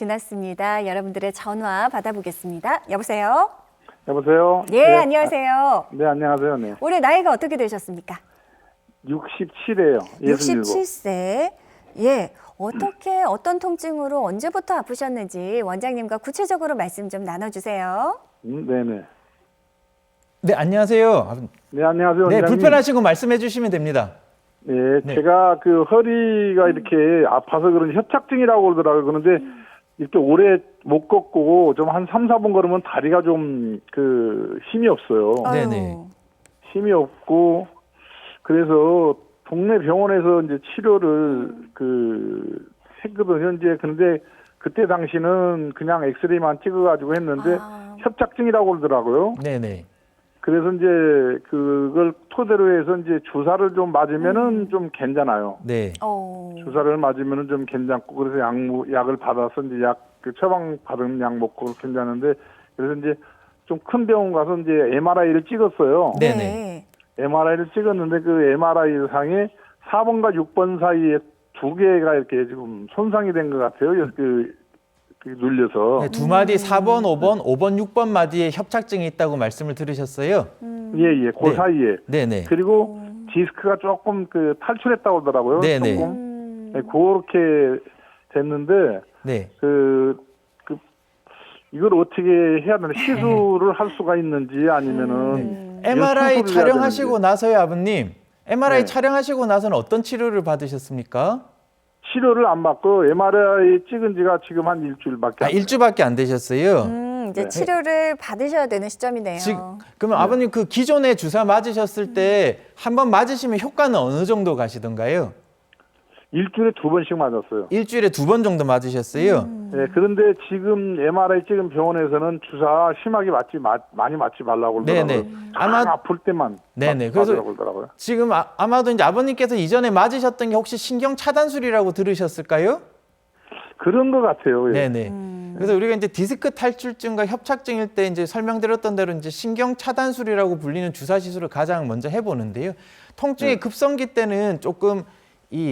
지났습니다. 여러분들의 전화 받아보겠습니다. 여보세요? 여보세요? 예, 네. 안녕하세요. 네, 안녕하세요. 네. 올해 나이가 어떻게 되셨습니까? 67이에요. 67세. 예, 어떤 통증으로 언제부터 아프셨는지 원장님과 구체적으로 말씀 좀 나눠주세요. 네네. 네, 안녕하세요. 네, 안녕하세요. 네, 원장님. 불편하신 거 말씀해 주시면 됩니다. 네, 네. 제가 그 허리가 이렇게 아파서 그런 협착증이라고 그러더라고요. 그런데 이렇게 오래 못 걷고 좀 한 3, 4번 걸으면 다리가 좀 힘이 없어요. 네네. 아유, 힘이 없고 그래서 동네 병원에서 이제 치료를 했거든요. 이제 근데 그때 당시는 그냥 엑스레이만 찍어가지고 했는데 아. 협착증이라고 그러더라고요. 네네. 그래서 이제 그걸 토대로 해서 이제 주사를 좀 맞으면은 좀 괜찮아요. 네. 주사를 맞으면은 좀 괜찮고 그래서 약을 받아서 이제 그 처방 받은 약 먹고 괜찮은데 그래서 이제 좀 큰 병원 가서 이제 MRI를 찍었어요. 네네. MRI를 찍었는데 그 MRI 상에 4번과 6번 사이에 두 개가 이렇게 지금 손상이 된 것 같아요. 눌려서. 네, 두 마디 4번, 5번, 5번, 6번 마디에 협착증이 있다고 말씀을 들으셨어요? 예, 그 네. 사이에. 네네. 그리고 디스크가 조금 탈출했다고 하더라고요. 네네. 조금. 네, 그렇게 됐는데, 네. 이걸 어떻게 해야 되나, 시술을 할 수가 있는지 아니면은. MRI 수술을 해야 촬영하시고 되는지. 나서요, 아버님. MRI 네. 촬영하시고 나서는 어떤 치료를 받으셨습니까? 치료를 안 받고 MRI 찍은 지가 지금 한 일주일밖에 안 돼요. 일주밖에 안 되셨어요? 이제 네. 치료를 받으셔야 되는 시점이네요. 그러면 아버님 그 기존에 주사 맞으셨을 때 한 번 맞으시면 효과는 어느 정도 가시던가요? 일주일에 2번씩 맞았어요. 일주일에 2번 정도 맞으셨어요? 네, 그런데 지금 MRI 찍은 병원에서는 주사 심하게 많이 맞지 말라고 그러더라고요. 네네. 아마 아플 때만 네네. 그래서 맞으라고 그러더라고요. 지금 아마도 이제 아버님께서 이전에 맞으셨던 게 혹시 신경 차단술이라고 들으셨을까요? 그런 것 같아요. 예. 네네. 그래서 우리가 이제 디스크 탈출증과 협착증일 때 이제 설명드렸던 대로 이제 신경 차단술이라고 불리는 주사 시술을 가장 먼저 해보는데요. 통증의 급성기 때는 조금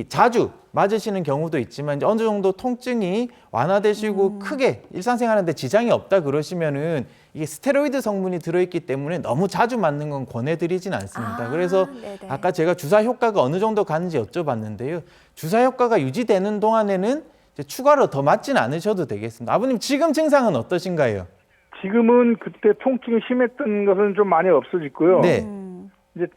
자주 맞으시는 경우도 있지만 이제 어느 정도 통증이 완화되시고 크게 일상생활하는데 지장이 없다 그러시면은 이게 스테로이드 성분이 들어있기 때문에 너무 자주 맞는 건 권해드리진 않습니다. 그래서 네네. 아까 제가 주사 효과가 어느 정도 가는지 여쭤봤는데요. 주사 효과가 유지되는 동안에는 이제 추가로 더 맞진 않으셔도 되겠습니다. 아버님 지금 증상은 어떠신가요? 지금은 그때 통증이 심했던 것은 좀 많이 없어졌고요. 네. 이제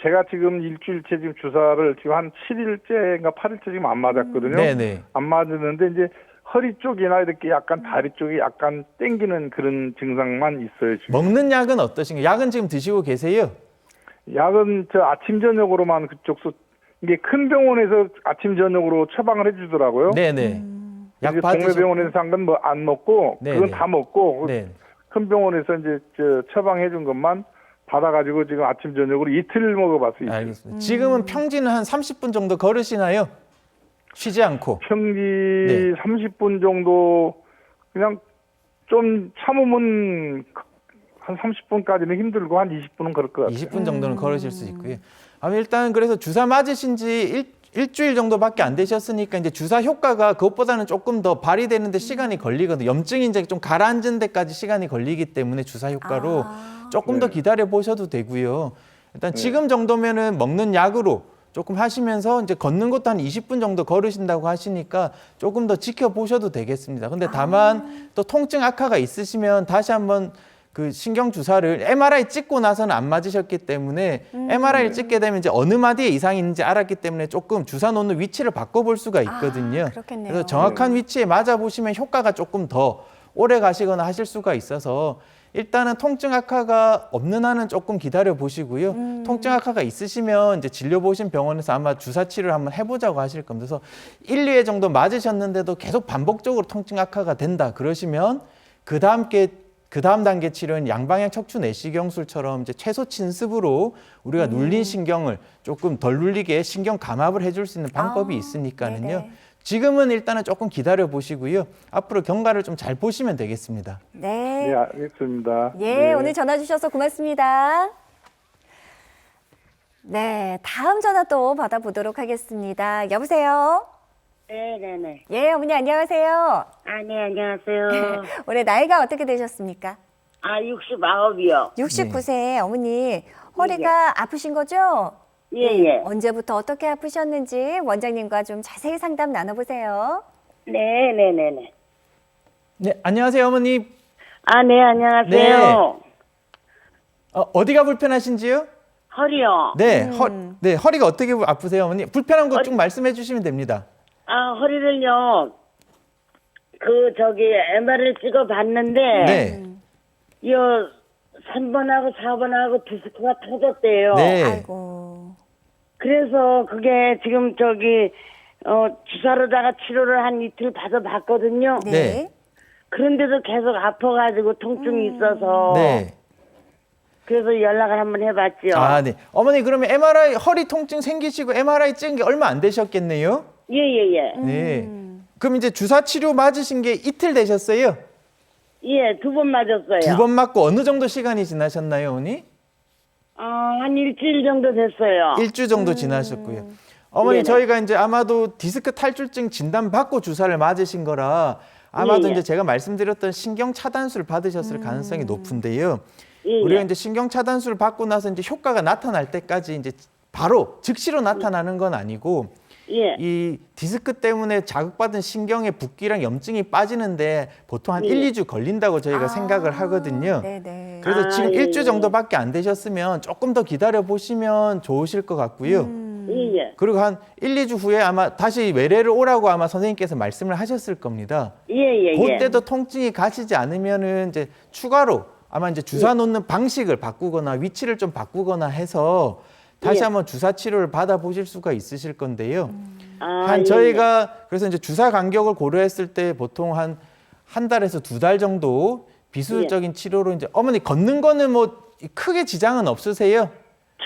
제가 지금 일주일째 지금 주사를 지금 한 7일째인가 8일째 지금 안 맞았거든요. 네네. 안 맞았는데 이제 허리 쪽이나 이렇게 약간 다리 쪽이 약간 땡기는 그런 증상만 있어요. 지금. 먹는 약은 어떠신가요? 약은 지금 드시고 계세요? 약은 아침 저녁으로만 이게 큰 병원에서 아침 저녁으로 처방을 해주더라고요. 네네. 약 이제 동네 병원에서 산 건 뭐 안 먹고 네네. 그건 다 먹고 네. 큰 병원에서 이제 처방해준 것만 받아가지고 지금 아침 저녁으로 이틀 먹어봤어요. 이틀. 알겠습니다. 지금은 평지는 한 30분 정도 걸으시나요? 쉬지 않고. 평지 네. 30분 정도 그냥 좀 참으면 한 30분까지는 힘들고 한 20분은 걸을 것 같아요. 20분 정도는 걸으실 수 있고요. 일단 그래서 주사 맞으신 지 일주일 정도밖에 안 되셨으니까 이제 주사 효과가 그것보다는 조금 더 발휘되는데 시간이 걸리거든요. 염증이 이제 좀 가라앉은 데까지 시간이 걸리기 때문에 주사 효과로 조금 더 기다려 보셔도 되고요. 일단 지금 정도면은 먹는 약으로 조금 하시면서 이제 걷는 것도 한 20분 정도 걸으신다고 하시니까 조금 더 지켜보셔도 되겠습니다. 근데 다만 또 통증 악화가 있으시면 다시 한번 그 신경 주사를 MRI 찍고 나서는 안 맞으셨기 때문에 MRI를 찍게 되면 이제 어느 마디에 이상이 있는지 알았기 때문에 조금 주사 놓는 위치를 바꿔볼 수가 있거든요. 그렇겠네요. 그래서 정확한 위치에 맞아 보시면 효과가 조금 더 오래 가시거나 하실 수가 있어서 일단은 통증 악화가 없는 한은 조금 기다려 보시고요. 통증 악화가 있으시면 이제 진료 보신 병원에서 아마 주사 치료를 한번 해보자고 하실 겁니다. 그래서 1, 2회 정도 맞으셨는데도 계속 반복적으로 통증 악화가 된다 그러시면 그 다음 단계 치료는 양방향 척추 내시경술처럼 이제 최소 침습으로 우리가 눌린 신경을 조금 덜 눌리게 신경 감압을 해줄 수 있는 방법이 있으니까는요. 네네. 지금은 일단은 조금 기다려 보시고요. 앞으로 경과를 좀 잘 보시면 되겠습니다. 네. 네, 알겠습니다. 예, 네. 오늘 전화 주셔서 고맙습니다. 네, 다음 전화 또 받아보도록 하겠습니다. 여보세요? 네네네. 예, 어머니 안녕하세요. 아, 네, 안녕하세요. 올해 나이가 어떻게 되셨습니까? 아, 69이요. 69세 어머니 허리가 아프신 거죠? 예, 예. 언제부터 어떻게 아프셨는지 원장님과 좀 자세히 상담 나눠보세요. 네네네네. 네, 안녕하세요, 어머니. 아, 네, 안녕하세요. 어디가 불편하신지요? 허리요. 네, 네, 허리가 어떻게 아프세요, 어머니? 불편한 거 좀 말씀해 주시면 됩니다. 아, 허리를요. MR을 찍어 봤는데, 네, 요 3번하고 4번하고 디스크가 터졌대요. 네. 아이고. 그래서 그게 지금 주사로다가 치료를 한 이틀 받아봤거든요. 네. 네. 그런데도 계속 아파가지고 통증이 있어서. 네. 그래서 연락을 한번 해봤죠. 아, 네. 어머니 그러면 MRI 허리 통증 생기시고 MRI 찍은 게 얼마 안 되셨겠네요? 예예예. 네. 그럼 이제 주사 치료 맞으신 게 이틀 되셨어요? 예, 2번 맞았어요. 2번 맞고 어느 정도 시간이 지나셨나요, 어머니? 한 일주일 정도 됐어요. 일주 정도 지나셨고요. 어머니 네네. 저희가 이제 아마도 디스크 탈출증 진단 받고 주사를 맞으신 거라 아마도 예, 예. 이제 제가 말씀드렸던 신경 차단술을 받으셨을 가능성이 높은데요. 예, 우리가 예. 이제 신경 차단술을 받고 나서 이제 효과가 나타날 때까지 이제 바로 즉시로 나타나는 건 아니고 예. 이 디스크 때문에 자극받은 신경의 붓기랑 염증이 빠지는데 보통 한 예. 1, 2주 걸린다고 저희가 생각을 하거든요. 네네. 그래서 지금 예, 일주 예. 정도밖에 안 되셨으면 조금 더 기다려 보시면 좋으실 것 같고요. 예, 예. 그리고 한 1, 2주 후에 아마 다시 외래를 오라고 아마 선생님께서 말씀을 하셨을 겁니다. 예, 예, 예. 그때도 통증이 가시지 않으면은 이제 추가로 아마 이제 주사 놓는 방식을 바꾸거나 위치를 좀 바꾸거나 해서 다시 예. 한번 주사 치료를 받아 보실 수가 있으실 건데요. 아, 예, 저희가 그래서 이제 주사 간격을 고려했을 때 보통 한 달에서 2달 정도 비수적인 치료로 이제 어머니 걷는 거는 뭐 크게 지장은 없으세요?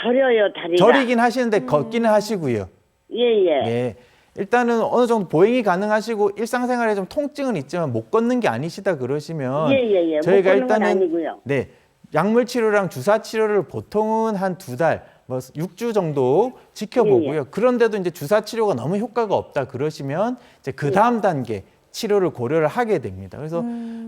저려요, 다리가. 저리긴 하시는데 걷기는 하시고요. 예, 예. 네. 일단은 어느 정도 보행이 가능하시고 일상생활에 좀 통증은 있지만 못 걷는 게 아니시다 그러시면 예, 예, 예. 저희가 못 걷는 건 일단은 아니고요. 네. 약물 치료랑 주사 치료를 보통은 한 2달, 뭐 6주 정도 지켜보고요. 예, 예. 그런데도 이제 주사 치료가 너무 효과가 없다 그러시면 이제 그 다음 단계 치료를 고려를 하게 됩니다. 그래서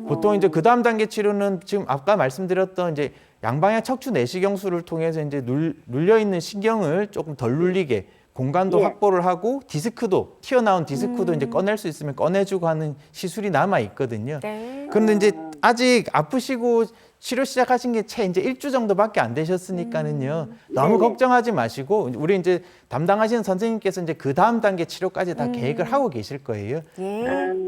보통 이제 그 다음 단계 치료는 지금 아까 말씀드렸던 이제 양방향 척추 내시경술을 통해서 이제 눌려 있는 신경을 조금 덜 눌리게 공간도 예. 확보를 하고 디스크도 튀어나온 디스크도 이제 꺼낼 수 있으면 꺼내주고 하는 시술이 남아 있거든요. 네. 그런데 이제 아직 아프시고 치료 시작하신 게 채 이제 일주 정도밖에 안 되셨으니까는요. 너무 네네. 걱정하지 마시고 우리 이제 담당하시는 선생님께서 이제 그 다음 단계 치료까지 다 계획을 하고 계실 거예요. 예.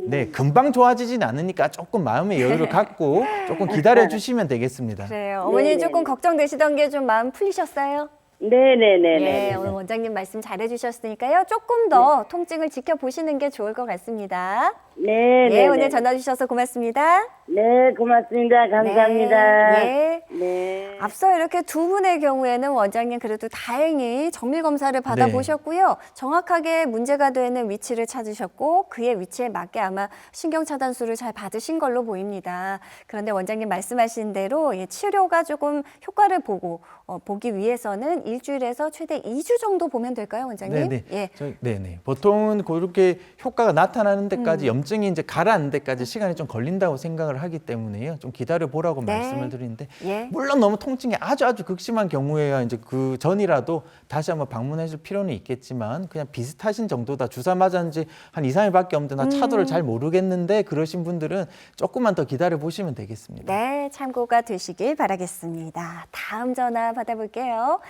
네, 금방 좋아지진 않으니까 조금 마음의 여유를 갖고 조금 기다려 주시면 되겠습니다. 그래요. 어머니 네네. 조금 걱정되시던 게 좀 마음 풀리셨어요? 네네네네. 예, 오늘 원장님 말씀 잘해주셨으니까요. 조금 더 통증을 지켜보시는 게 좋을 것 같습니다. 네네. 예, 오늘 전화 주셔서 고맙습니다. 네, 고맙습니다. 감사합니다. 네. 네. 앞서 이렇게 두 분의 경우에는 원장님 그래도 다행히 정밀 검사를 받아보셨고요. 정확하게 문제가 되는 위치를 찾으셨고 그의 위치에 맞게 아마 신경 차단술을 잘 받으신 걸로 보입니다. 그런데 원장님 말씀하신 대로 치료가 조금 효과를 보기 위해서는 일주일에서 최대 2주 정도 보면 될까요, 원장님? 네네. 예. 네네. 보통은 그렇게 효과가 나타나는 데까지 염증이 이제 가라앉는 데까지 시간이 좀 걸린다고 생각을 하기 때문에요. 좀 기다려 보라고 네. 말씀을 드리는데 예. 물론 너무 통증이 아주 극심한 경우에야 이제 그 전이라도 다시 한번 방문하실 필요는 있겠지만 그냥 비슷하신 정도다. 주사 맞은 지 한 2, 3일밖에 없는데 나 차도를 잘 모르겠는데 그러신 분들은 조금만 더 기다려 보시면 되겠습니다. 네, 참고가 되시길 바라겠습니다. 다음 전화 받아볼게요.